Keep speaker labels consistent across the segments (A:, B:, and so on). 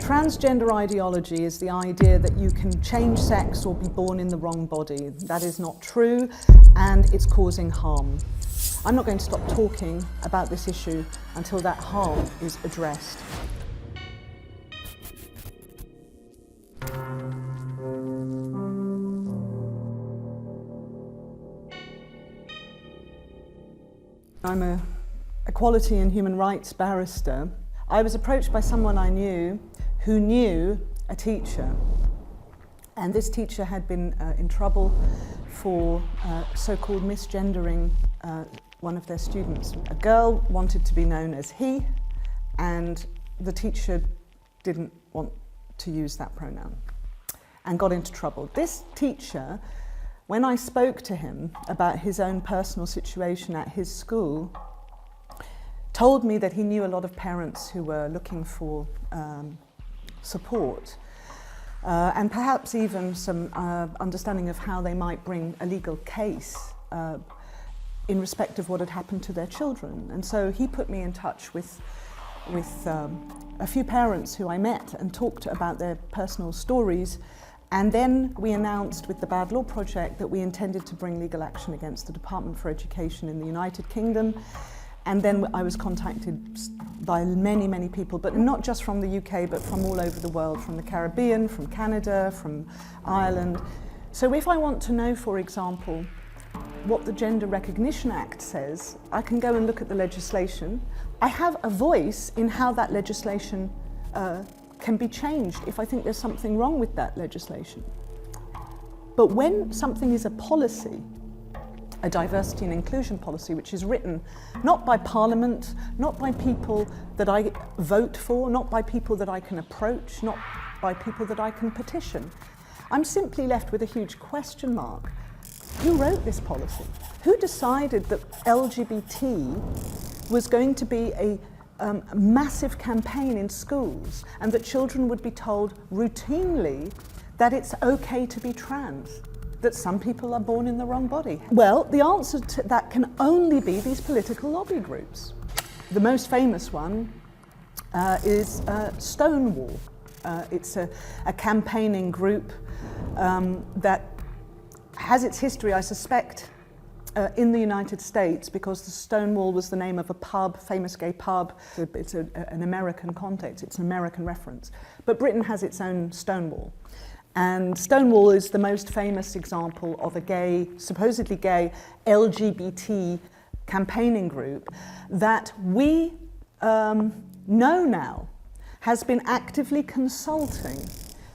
A: Transgender ideology is the idea that you can change sex or be born in the wrong body. That is not true, and it's causing harm. I'm not going to stop talking about this issue until that harm is addressed. I'm an equality and human rights barrister. I was approached by someone I knew who knew a teacher, and this teacher had been in trouble for so-called misgendering one of their students. A girl wanted to be known as he, and the teacher didn't want to use that pronoun and got into trouble. This teacher, when I spoke to him about his own personal situation at his school, told me that he knew a lot of parents who were looking for support and perhaps even some understanding of how they might bring a legal case in respect of what had happened to their children. And so he put me in touch with a few parents who I met and talked about their personal stories. And then we announced with the Bad Law Project that we intended to bring legal action against the Department for Education in the United Kingdom. And then I was contacted by many, many people, but not just from the UK, but from all over the world, from the Caribbean, from Canada, from Ireland. So if I want to know, for example, what the Gender Recognition Act says, I can go and look at the legislation. I have a voice in how that legislation can be changed if I think there's something wrong with that legislation. But when something is a policy, a diversity and inclusion policy, which is written not by Parliament, not by people that I vote for, not by people that I can approach, not by people that I can petition, I'm simply left with a huge question mark. Who wrote this policy? Who decided that LGBT was going to be a massive campaign in schools and that children would be told routinely that it's okay to be trans? That some people are born in the wrong body? Well, the answer to that can only be these political lobby groups. The most famous one is Stonewall. It's a campaigning group that has its history, I suspect, in the United States, because the Stonewall was the name of a pub, famous gay pub. It's an American context, it's an American reference. But Britain has its own Stonewall. And Stonewall is the most famous example of a gay, supposedly gay, LGBT campaigning group that we know now has been actively consulting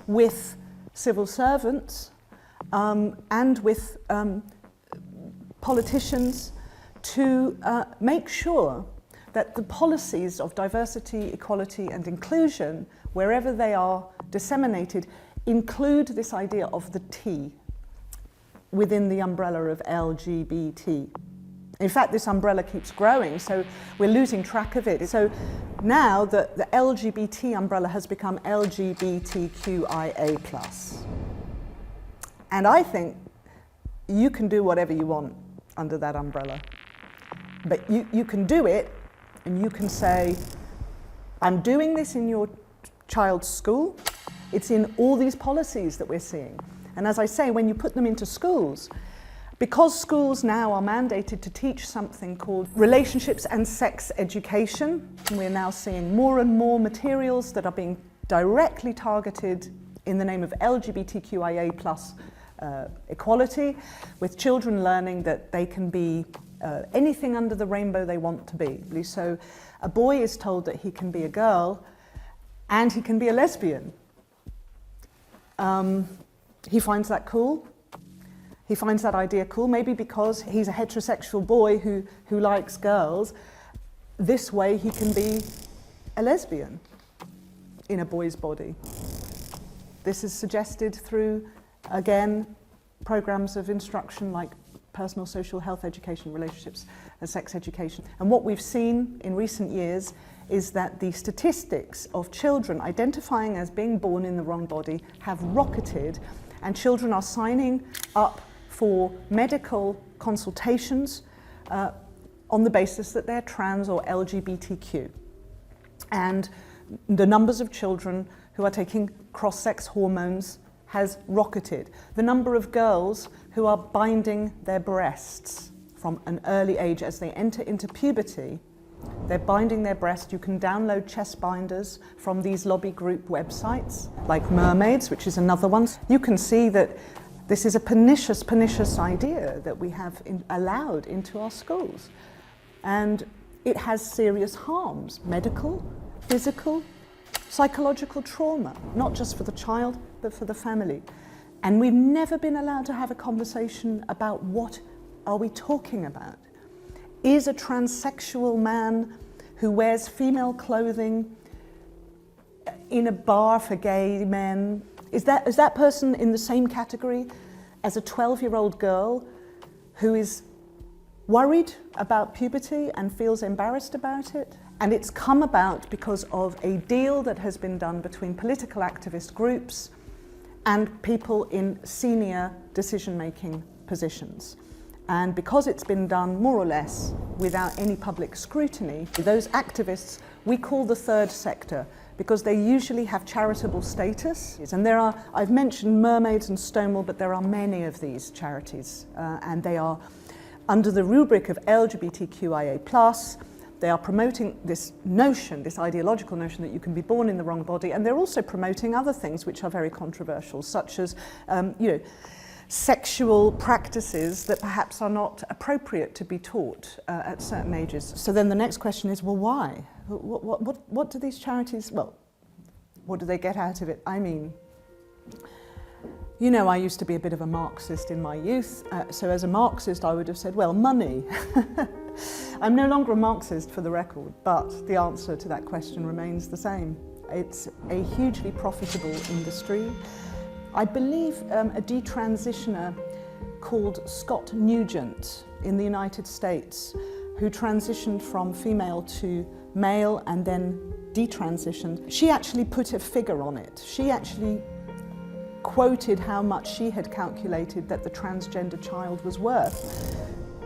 A: with civil servants and with politicians to make sure that the policies of diversity, equality and inclusion, wherever they are disseminated, include this idea of the T within the umbrella of LGBT. In fact, this umbrella keeps growing, so we're losing track of it. So now the LGBT umbrella has become LGBTQIA+. And I think you can do whatever you want under that umbrella. But you can do it, and you can say, I'm doing this in your child's school. It's in all these policies that we're seeing. And as I say, when you put them into schools, because schools now are mandated to teach something called relationships and sex education, and we're now seeing more and more materials that are being directly targeted in the name of LGBTQIA+ equality, with children learning that they can be anything under the rainbow they want to be. So a boy is told that he can be a girl and he can be a lesbian. He finds that cool. He finds that idea cool, maybe because he's a heterosexual boy who likes girls. This way he can be a lesbian in a boy's body. This is suggested through, again, programs of instruction like personal social health education, relationships and sex education. And what we've seen in recent years is that the statistics of children identifying as being born in the wrong body have rocketed, and children are signing up for medical consultations on the basis that they're trans or LGBTQ. And the numbers of children who are taking cross-sex hormones has rocketed. The number of girls who are binding their breasts from an early age as they enter into puberty, they're binding their breast. You can download chest binders from these Lobby group websites, like Mermaids, which is another one. You can see that this is a pernicious idea that we have allowed into our schools. And it has serious harms, medical, physical, psychological trauma, not just for the child, but for the family. And we've never been allowed to have a conversation about what are we talking about. Is a transsexual man who wears female clothing in a bar for gay men, is that person in the same category as a 12-year-old girl who is worried about puberty and feels embarrassed about it? And it's come about because of a deal that has been done between political activist groups and people in senior decision-making positions. And because it's been done more or less without any public scrutiny, those activists we call the third sector, because they usually have charitable status. And there are, I've mentioned Mermaids and Stonewall, but there are many of these charities, and they are under the rubric of LGBTQIA+. They are promoting this notion, this ideological notion that you can be born in the wrong body, and they're also promoting other things which are very controversial, such as, sexual practices that perhaps are not appropriate to be taught at certain ages. So then the next question is, well, why? What do these charities, well, what do they get out of it? I mean, you know, I used to be a bit of a Marxist in my youth, so as a Marxist I would have said, well, money. I'm no longer a Marxist, for the record, but the answer to that question remains the same. It's a hugely profitable industry. I believe a detransitioner called Scott Nugent in the United States, who transitioned from female to male and then detransitioned, she actually put a figure on it. She actually quoted how much she had calculated that the transgender child was worth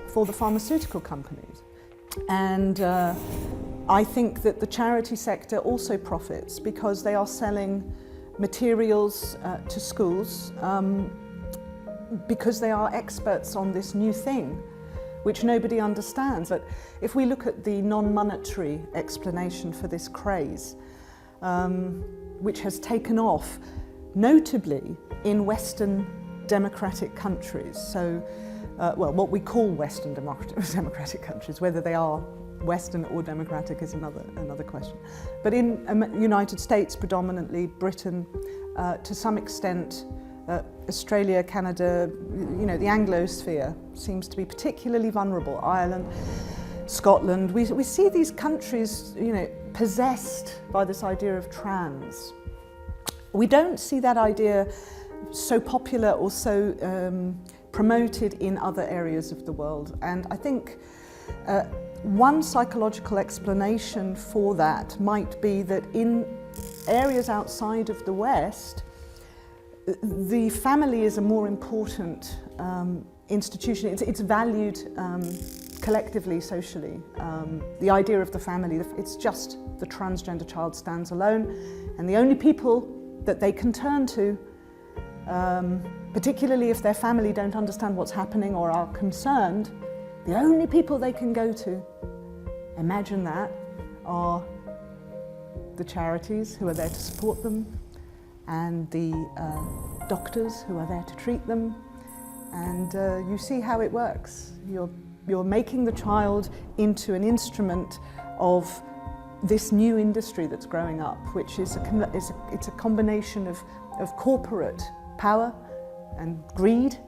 A: for the pharmaceutical companies. And I think that the charity sector also profits because they are selling materials to schools because they are experts on this new thing which nobody understands. But if we look at the non-monetary explanation for this craze, which has taken off notably in Western democratic countries, so well, what we call Western democratic countries, whether they are Western or democratic is another question. But in United States predominantly, Britain, to some extent, Australia, Canada, you know, the Anglosphere seems to be particularly vulnerable. Ireland, Scotland, we see these countries, you know, possessed by this idea of trans. We don't see that idea so popular or so promoted in other areas of the world. And I think one psychological explanation for that might be that in areas outside of the West, the family is a more important institution. It's valued collectively, socially. The idea of the family, it's just the transgender child stands alone, and the only people that they can turn to, particularly if their family don't understand what's happening or are concerned, the only people they can go to, imagine that, are the charities who are there to support them and the doctors who are there to treat them. And you see how it works. You're making the child into an instrument of this new industry that's growing up, which is it's a combination of corporate power and greed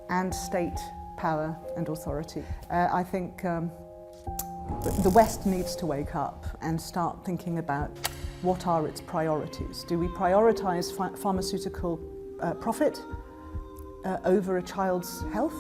A: and state power and authority. I think the West needs to wake up and start thinking about what are its priorities. Do we prioritize pharmaceutical profit over a child's health?